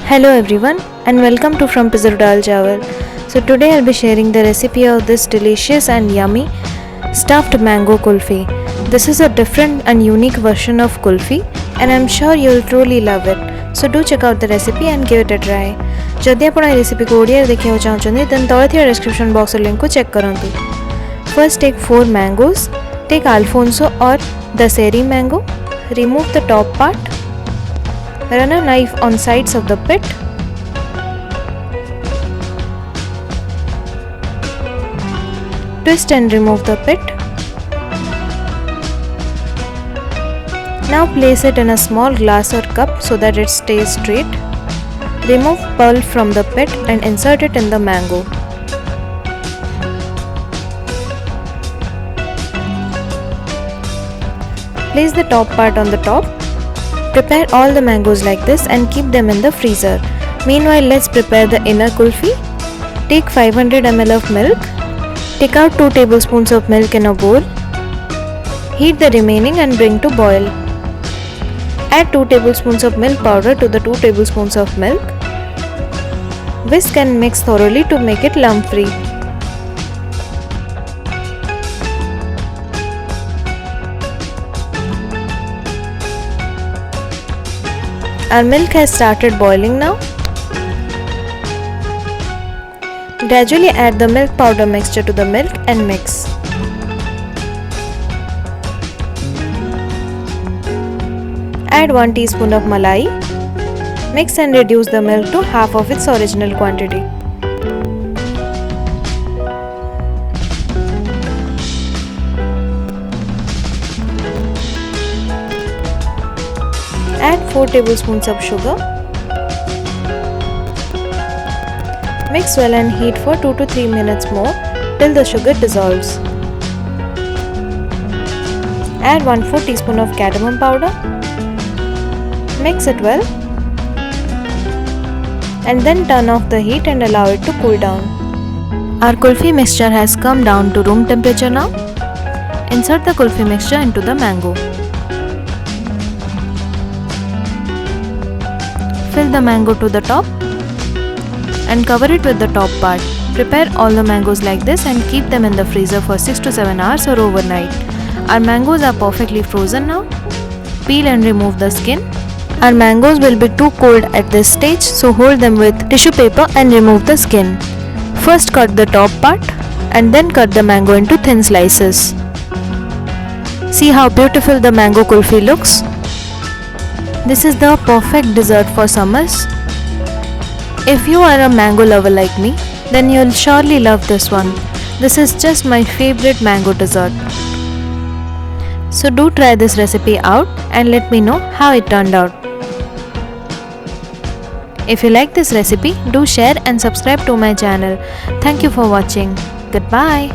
Hello everyone and welcome to frompizzatodalchawal. So today I'll be sharing the recipe of this delicious and yummy stuffed mango kulfi. This is a different and unique version of kulfi and I'm sure you'll truly love it. So do check out the recipe and give it a try. जदि आपण ए recipe को ओडिया देखिया चाहछन्ती then तळे थिया description box link को check करंतु. First take 4 mangoes. Take Alphonso or Dussehri mango. Remove the top part. Run a knife on sides of the pit. Twist and remove the pit. Now place it in a small glass or cup so that it stays straight. Remove pulp from the pit and insert it in the mango. Place the top part on the top. Prepare all the mangoes like this and keep them in the freezer. Meanwhile, let's prepare the inner kulfi. Take 500 ml of milk. Take out 2 tablespoons of milk in a bowl. Heat the remaining and bring to boil. Add 2 tablespoons of milk powder to the 2 tablespoons of milk. Whisk and mix thoroughly to make it lump free. Our milk has started boiling now. Gradually add the milk powder mixture to the milk and mix. Add 1 teaspoon of malai. Mix and reduce the milk to half of its original quantity. Add 4 tablespoons of sugar. Mix well and heat for 2 to 3 minutes more till the sugar dissolves. Add 1/4 teaspoon of cardamom powder. Mix it well and then turn off the heat and allow it to cool down. Our kulfi mixture has come down to room temperature now. Insert the kulfi mixture into the mango. Fill the mango to the top and cover it with the top part. Prepare all the mangoes like this and keep them in the freezer for 6 to 7 hours or overnight. Our mangoes are perfectly frozen now. Peel and remove the skin. Our mangoes will be too cold at this stage, so hold them with tissue paper and remove the skin. First cut the top part and then cut the mango into thin slices. See how beautiful the mango kulfi looks. This is the perfect dessert for summers. If you are a mango lover like me, then you'll surely love this one. This is just my favorite mango dessert. So do try this recipe out and let me know how it turned out. If you like this recipe, do share and subscribe to my channel. Thank you for watching. Goodbye.